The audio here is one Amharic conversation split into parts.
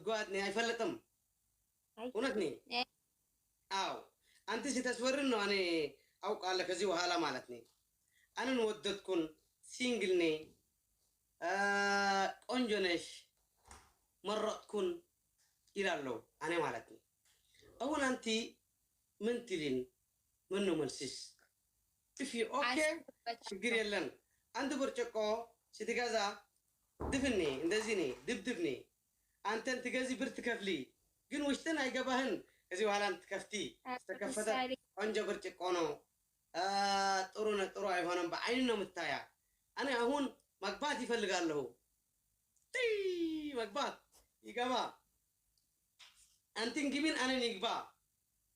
مقعدني أي فلتم ونتني أو أنت ستسورن أنا أو قال لك زي وهلا مالتني أنا نودتكن سينجلني أنجنش مرة تكون إلى اللو أنا مالتني أول أنت من تلين منو ملسس if you okay شجر يلن عند برشقو ستجازا دفني اندزيني دبدبني أنت تجازي برتكفلي جن وشتنا يجبهن كذي وهلا أنت كفتي استكفتت أنجا برشقونو طرونا عيفانا بعيننا متايا أنا هون مقبات يفلق له تي مقبات يجبا أنت نجيبين أنا نجبا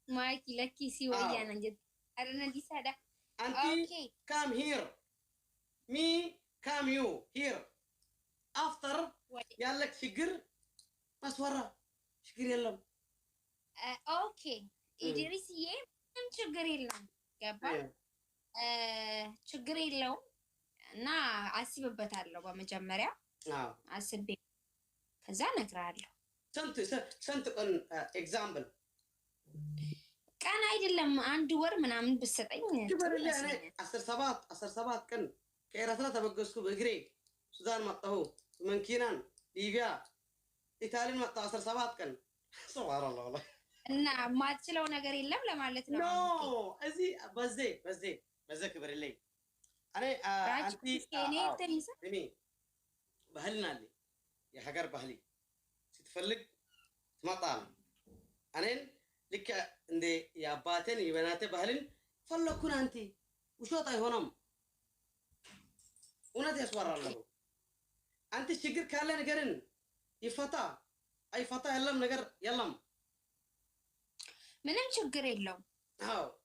مايكي لكي سوى أنا جد أنا دي سادة أنت come here me come you here after يالك شجر مسورة شجر يلم أوكي إدريسية من شجر يلم كبا شجر يلم نا أسيب بتعلو بمجمرة أسيب كذا نقرأ سنت كن example كان عيد لما عند ور من عم بسرعين كبر اللي أنا أسر سبات كن كيرتنا تبقسكو بجري السودان مطهو من كينان ليبيا إيطاليا مطه أسر سبات كن سبحان الله والله نعم ما تشلو نقري لم مالتنا نو أزي بزي كبر اللي أنا أنتي مين بهلنا اللي يا حجر بهلي ستفلق مطعم أنا لك عندي يا باتن يبنات بهلن فلكون أنتي وشو طاي هونم ونادي أسوار الله أنت شجر كله نجرن يفتا أي فتا يلم نجر يلم منم شجر يلم هاو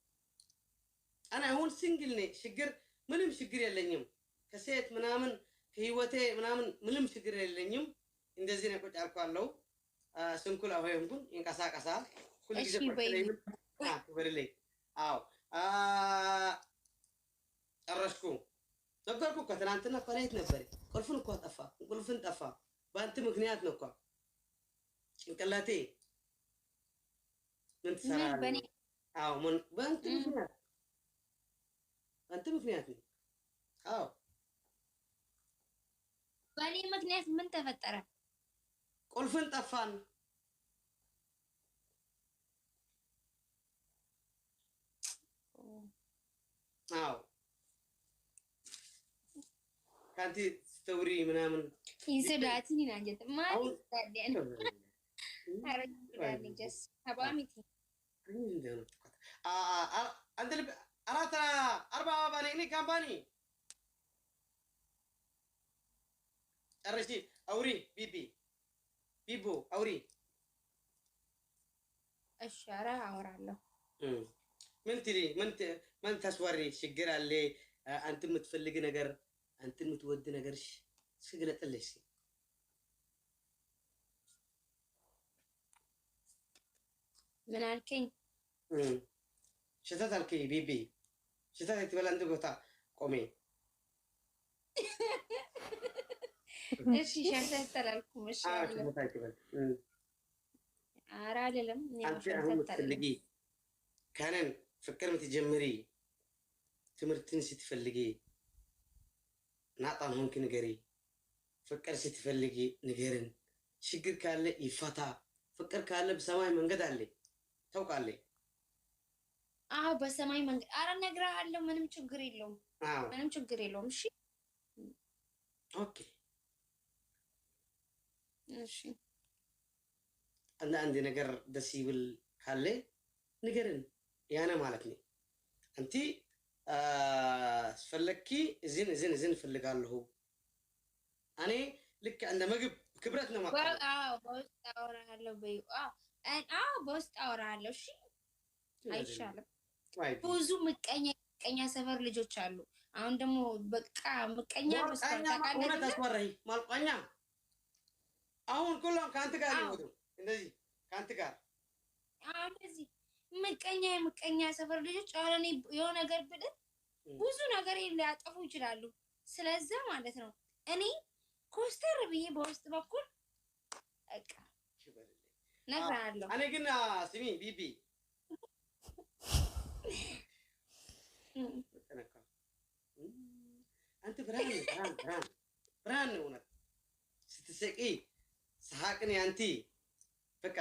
أنا هون سنجلني شجر منم شجر يلنيم كسيت منامن كهيوتي منم شجر يلنيم إن دزينة كنت أركوا الله سنكول أهوي هون إن كسا كل جزء برتلين برلي أو الرشكو نقدركو كترانتنا قريت نبري كلفن كوت أفا كلفن تفا بانت مغنيات نقا إنكلاتي من سراني أو من بانت مغنيات بانت مغنياتني أو باني مغنيات من تفترة كلفن تفان أو كانت تستوري منامن يسداتني نانجت ما تستدي أنا هرجعني جس هبامتي أنت أرات 4 باني كم باني الرشيد أوري بيبو أوري الشارع أورا له من تري من تسوري شجر اللي أنت متفلق نجر أنت متود نجرش سجلت اللي شيء من الكين شتات الكي بيبي شتات تبلا عندك وتا قومي إيش شتات تلالكم مش شتات تبلا أراد لهم أنت أهم تفلقي كان فكر متجمري تمرتين ستفلقي نعطان هون كنجري فكر ستفلقي نجرن شجر كله يفتا فكر كله بسماي من قد عليه توقع عليه بسماي من أنا نقرأ عليه منم شجري لهم منم شجري لهم شيء أوكي ماشي أنا عندي نجر دسيبل كله نجرن يعني مالتني أنتي فلكي زين فلق له أنا لك عندما كبرتنا ما بوست أورا هلو بيو بوست أورا هلو شيء አይሻልም ብዙ ምቀኛ ሰፈር ልጆች አሉ አሁን ደግሞ በቃ ምቀኛ በስታቃለ ተስወራይ ማልቋኛ አሁን ሁሉም ካንተ ጋር ይወዱ እንደዚህ ካንተ ጋር እንደዚህ ምቀኛ ሰፈር ልጆች አሁን የሆነ ነገር ብለ ብዙ ነገር ሊያጠፉ ይችላሉ ስለዚህ ማለት ነው እኔ ኮስተር ብዬ በውስጥ በኩል በቃ እነግርሃለሁ። እኔ ግን ስሚ ቢቢ አንተ ብርሃን ነው እውነት ስትስቂ ሰሐቅን ያንቲ በቃ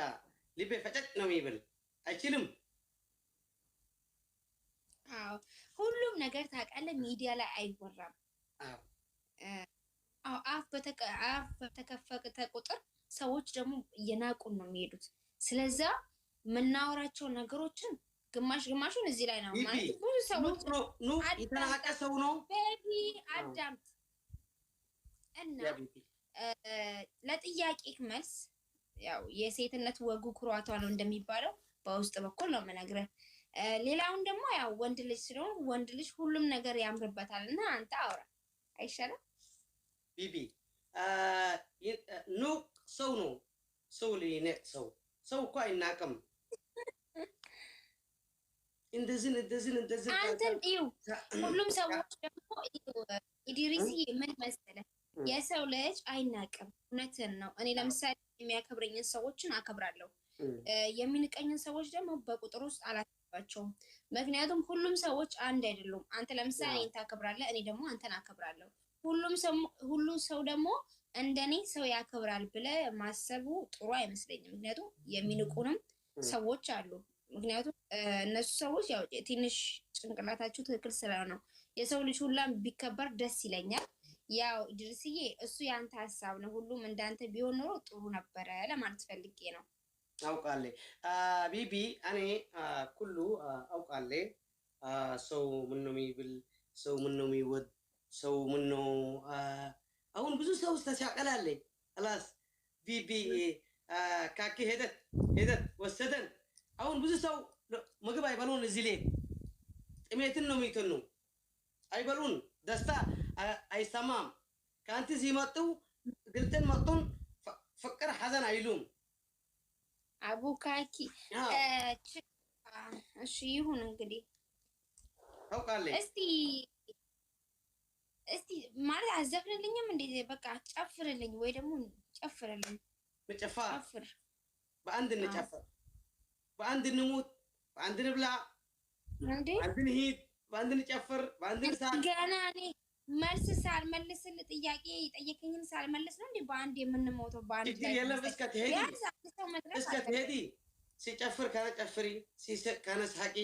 ልቤ ፈጨጭ ነው የሚብል አይችልም። አዎ ሁሉም ነገር ታውቃለህ ሚዲያ ላይ አይወራም። አፍ በተከፈተ ቁጥር ሰዎች ደግሞ እየናቁን ነው የሚሄዱት። ስለዛ የምናወራቸው ነገሮችን ግማሹን እዚህ ላይ ነው ማለት ብዙ ሰዎች የተናቀ ሰው ነው ቤቢ አዳምጥ እና ለጥያቄ መልስ ያው የሴትነት ወጉ ኩራቷ ነው እንደሚባለው በውስጥ በኩል ነው የምነግርህ። ሌላውን ደግሞ ያው ወንድ ልጅ ስለሆነ ወንድ ልጅ ሁሉም ነገር ያምርበታል እና አንተ አውራ አይሻልም? ቢቢ ኑቅ ሰው ነው ሰው ሊነቅ ሰው እኮ አይናቅም። እንደዚህ አንተን እዩ። ሁሉም ሰዎች ደግሞ ኢድሪስ ምን መሰለህ የሰው ልጅ አይናቅም። እውነትን ነው። እኔ ለምሳሌ የሚያከብረኝን ሰዎችን አከብራለሁ። የሚንቀኝን ሰዎች ደግሞ በቁጥር ውስጥ አላከብራቸውም። ምክንያቱም ሁሉም ሰዎች አንድ አይደሉም። አንተ ለምሳሌ እኔን ታከብራለህ፣ እኔ ደግሞ አንተን አከብራለሁ። ሁሉም ሰው ደግሞ እንደኔ ሰው ያከብራል ብለህ ማሰቡ ጥሩ አይመስለኝም። ምክንያቱም የሚንቁንም ሰዎች አሉ። ምክንያቱም እነሱ ሰዎች ያው ትንሽ ጭንቅላታቸው ትክክል ስለሆነ ነው። የሰው ልጅ ሁላም ቢከበር ደስ ይለኛል። ያው ድርስዬ እሱ ያንተ ሀሳብ ነው። ሁሉም እንዳንተ ቢሆን ኖሮ ጥሩ ነበረ ለማለት ፈልጌ ነው። አውቃለሁ ቢቢ እኔ ኩሉ አውቃለሁ። ሰው ምን ነው የሚብል ሰው ምን ነው የሚወድ ሰው ምን ነው አሁን ብዙ ሰው ተሻቀላለኝ خلاص ቢቢ ካኪ ሄደት ወሰደን። አሁን ብዙ ሰው ምግብ አይበሉን እዚህ ላይ ጥሜትን ነው የሚተኑ አይበሉን ደስታ አይሰማም። ከአንተ ሲመጡ ግልጥን መጡን ፍቅር ሐዘን አይሉም። አቡካኪ እሺ ይሁን እንግዲህ ታውቃለህ። እስቲ ማለት አዘፍንልኝም እንዴ በቃ ጨፍርልኝ ወይ ደግሞ ጨፍርልኝ። ጨፍር በአንድ እንጨፍር፣ በአንድ እንሙት፣ በአንድ እንብላ፣ በአንድ እንሂድ፣ በአንድ እንጨፍር፣ በአንድ እንሳቅ። ገና እኔ መልስ ሳልመልስል ጥያቄ የጠየቀኝን ሳልመልስ ነው እንዴ በአንድ የምንሞተው? በአንድ ላይ እስከትሄዲ ሲጨፍር ካነ ጨፍሪ ሲስቅ ካነ ሳቂ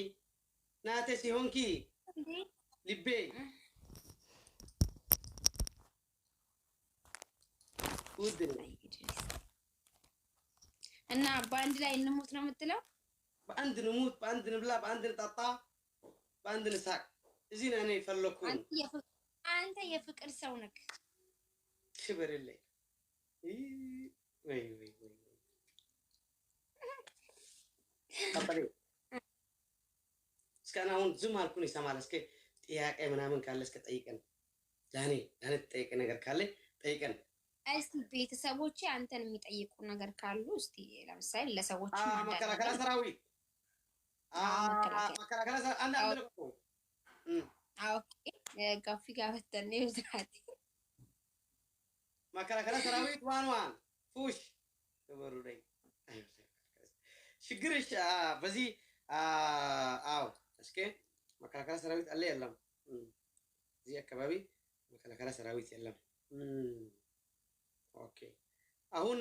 ናቴ ሲሆንኪ ልቤ ውድ እና በአንድ ላይ እንሞት ነው የምትለው? በአንድ እንሙት፣ በአንድ እንብላ፣ በአንድ እንጠጣ፣ በአንድ እንሳቅ። እዚህ ነው እኔ የፈለኩ። አንተ የፍቅር ሰው ነህ። ሽበርልኝ ወይ አባቴ እስከ አሁን ዝም አልኩን። ይሰማል። እስከ ጥያቄ ምናምን ካለ እስከ ጠይቀን ዳኔ ጠይቀ ነገር ካለ ጠይቀን። እስቲ ቤተሰቦቼ አንተን የሚጠይቁ ነገር ካሉ እስቲ ለምሳሌ ለሰዎች መከላከያ ሰራዊት አንድ ነው። ኦኬ ጋፊ ጋበተን ይውዛት መከላከያ ሰራዊት ዋን ፉሽ ተበሩ ላይ ችግርሽ በዚህ አዎ እስኪ መከላከያ ሰራዊት አለ የለም? እዚህ አካባቢ መከላከያ ሰራዊት የለም። ኦኬ አሁን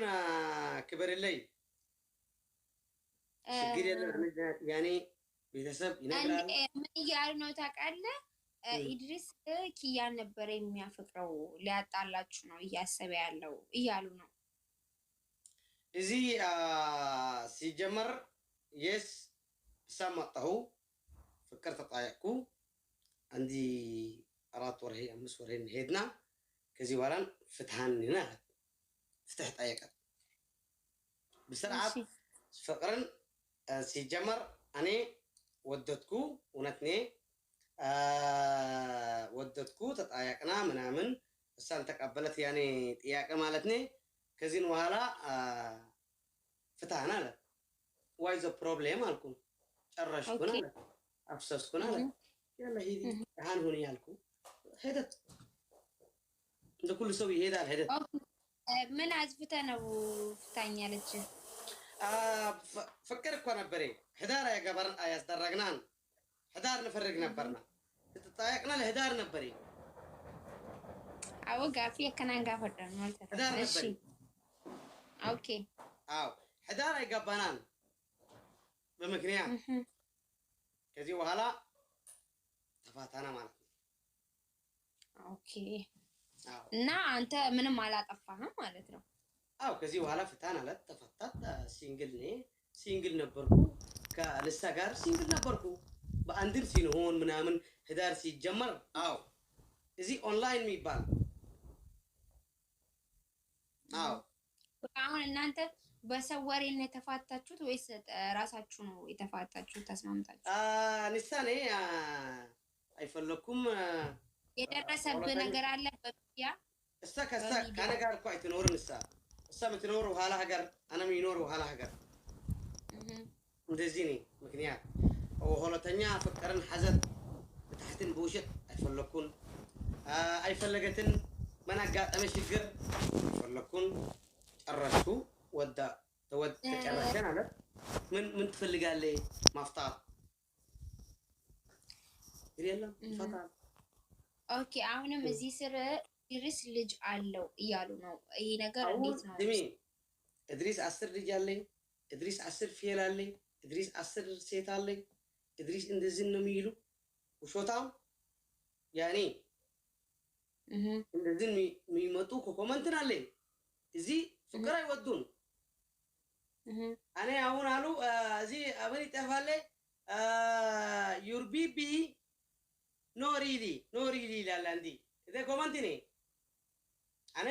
ክብር ላይ ችግር የለም። ያኔ ቤተሰብ ይነግራል። ምን እያሉ ነው ታውቃለህ? ኢድሪስ ኪያን ነበር የሚያፈቅረው ሊያጣላችሁ ነው እያሰበ ያለው እያሉ ነው። እዚህ ሲጀመር የስ ሰማጣሁ ፍቅር ተጣየቁ አንዲ 4 ወር 5 ወር ሄድና ከዚህ በኋላ ፍትሃንና ፍትህ ጠየቀት በስርዓት ፍቅርን ሲጀመር እኔ ወደድኩ እውነትኔ ወደድኩ ተጣያቅና ምናምን እሳን ተቀበለት ያኔ ጥያቄ ማለት ነው። ከዚህን በኋላ ፍትሃና አለ ዋይ ዘ ፕሮብሌም አልኩ ጨረሽኩና አለ አፍሰስኩና አለ ያለ ሂዲ ሃን ሁኒ አልኩ ሄደት እንደ ኩሉ ሰው ይሄዳል። ሄደት ምን አዝፍተ ነው ፍታኛለች? فكر كون بري هدار يا جبرن أياس درجنان هدار نفرق نبرنا تطايقنا الهدار نبري أو قافية كنا قافة هدار ماشي نبري أوكي هدار يا جبنان بمكنيا كذي وهلا تفاتنا مالك أوكي نا أنت من ما لا تفهم مالتنا كذي وهلا فتانا لا تفتت سينجل نبركو كالستاجر سينجل نبركو بأندر سينهون منامن هدار سيجمر إزي أونلاين ميبال አሁን እናንተ በሰወሬ ነው የተፋታችሁት ወይስ ራሳችሁ ነው የተፋታችሁት ተስማምታችሁ? ንሳኔ አይፈለኩም የደረሰብህ ነገር አለ በሚዲያ እሳ ከሳ ካነ ጋር እኮ አይትኖር ንሳ እሳ ምትኖር ኋላ ሀገር አነ ሚኖር ኋላ ሀገር እንደዚህ ነው ምክንያት ሁለተኛ ፍቅርን ሐዘን በታሕትን በውሸት አይፈለኩን አይፈለገትን መናጋጠመ ችግር አይፈለኩን ጨረስኩ ወዳ ተወድ ተጨረሰን አለ ምን ትፈልጋለህ ማፍታት የለም ይፈታል ኦኬ አሁንም እዚህ ስር ድሪስ ልጅ አለው እያሉ ነው ይሄ ነገር እንዴት ነው ድሚ እድሪስ 10 ልጅ አለኝ እድሪስ 10 ፊል አለኝ እድሪስ 10 ሴት አለኝ እድሪስ እንደዚህ ነው የሚሉ ውሾታው ያኔ እንደዚህ የሚመጡ ኮመንትን አለኝ እዚህ ፍቅር አይወዱን እኔ አሁን አሉ እዚህ አብን ይጠፋለ ዩር ቢቢ ኖ ሪሊ ይላል አንዲ እደ ኮመንት ኔ እኔ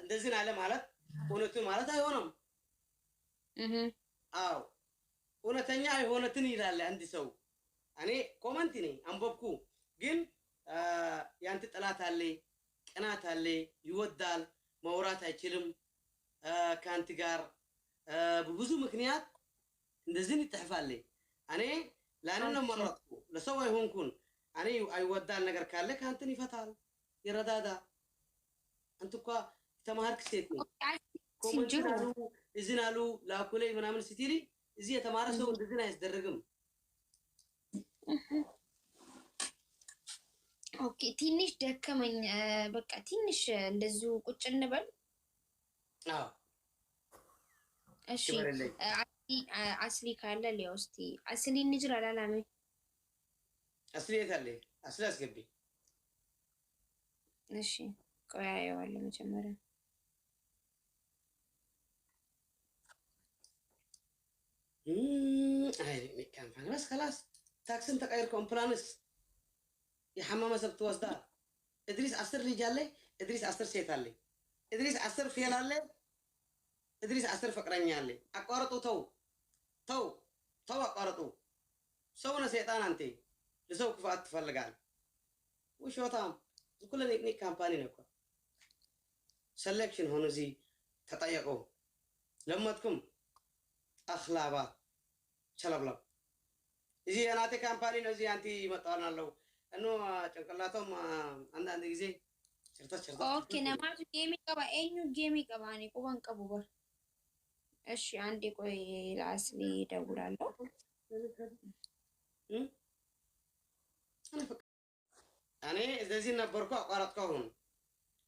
እንደዚህ አለ ማለት እውነቱ ማለት አይሆንም እውነተኛ አይሆነትን ይላል አንዲ ሰው እኔ ኮመንት ኔ አንበብኩ ግን ያንተ ጠላት አለ ቅናት አለ ይወዳል ማውራት አይችልም ካንተ ጋር በብዙ ምክንያት እንደዚህ ይተፋለ እኔ ላነ ነው መረጥኩ ለሰው አይሆንኩን እኔ አይወዳል ነገር ካለ ካንተን ይፈታል ይረዳዳ አንተ እኮ ተማርክ ሴት ነው ኮመንት እዝናሉ ላኩላይ ምናምን ስትሪ እዚህ የተማረ ሰው እንደዚህ አይደረግም ኦኬ ትንሽ ደከመኝ በቃ ትንሽ እንደዚሁ ቁጭ እንበል እሺ አስሊ ካለ ሊውስቲ አስሊ ንጅራ አላላም አስሊ የታለ አስሊ አስገቢ እሺ ቆይ አየዋለሁ መጀመሪያ አይ كان بس خلاص تاكسن تغير كومبلانس يحمام سبت وسدا ادريس 10 لي جاله ادريس 10 سيت አለ ادريس 10 فيل አለ ادريس 10 ፍቅረኛ አለ አቋርጡ ተው አቋርጡ ሰው ነው ሰይጣን አንተ ለሰው ክፋት ትፈልጋል ወሾታም ዝኩለ ኔክ ካምፓኒ ነው እኮ ሰሌክሽን ሆኖ እዚህ ተጠየቁ ለማትኩም አኽላባ ቸለብለም እዚህ አናቴ ካምፓኒ ነው እዚህ አንቲ ይመጣናለው እኖ ጭንቅላቶም አንዳንድ ጊዜ ቸርታ ኦኬ ነማቱ ጌሚ ቀባኔ ቁባን ቀቡበር እሺ አንዴ ቆይ ላስሊ ደውላለሁ እኔ እንደዚህ ነበርኩ አቋረጥኩ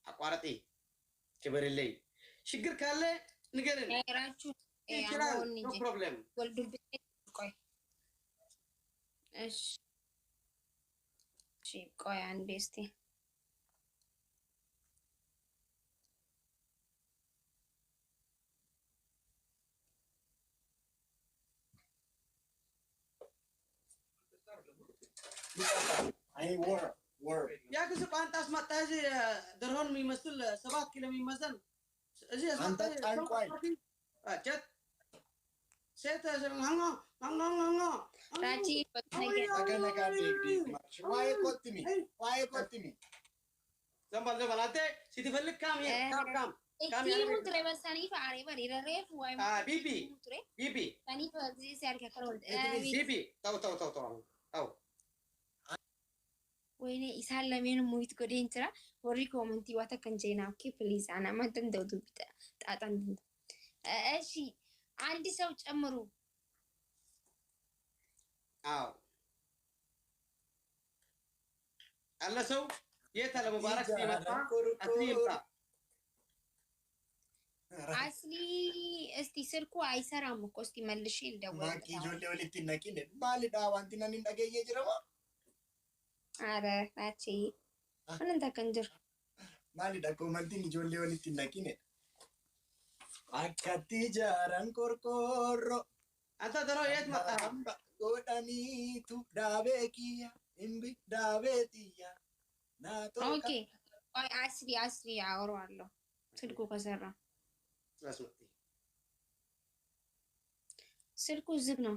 አቋረጤ ክብርልኝ ችግር ካለ ንገረን አይራችሁ አሁን ኖ ፕሮብሌም ወልዱብኝ ቆይ እሺ ቆይ አንዴ እስቲ አይ ወር ያ ግዝ ቋንጣስ ማጣዚ ድሮን የሚመስል 7 ኪሎ የሚመዘን እዚህ አንተ ጣንቋይ አጨት ሴት ራጂ ዋይ ዘንባል አንተ ሲትፈልግ ካም ቢቢ ተው ወይኔ ኢሳን ለምን ሙይት ጎዴን ትራ ወሪ ኮመንቲ ዋታ ከንጀና ኦኬ ፕሊዝ አና ማንተን ደውዱ ጣጣን እሺ አንድ ሰው ጨምሩ። አዎ አለ ሰው የት አለ ሙባረክ ሲመጣ አስሊ ይምጣ። አስሊ እስቲ ስልኩ አይሰራም እኮ እስቲ መልሼ ልደውል። ማኪ ጆሌ ወልቲ ነቂነ ማልዳ ዋንቲና ንደገየ ጅረማ አረ አቺ ምን ተከንጀር ማልዳ ኮመንቲን ጆሌ ወልቲ ነቂነ አካቲ ጃራን ቆርቆሮ አንተ ደሮ የት መጣ? ጎዳኒ ቱ ዳቤኪያ እምቢ ዳቤቲያ ናቶ ኦኬ አይ አስሊ አወራዋለሁ ስልኩ ከሰራ። ስልኩ ዝግ ነው።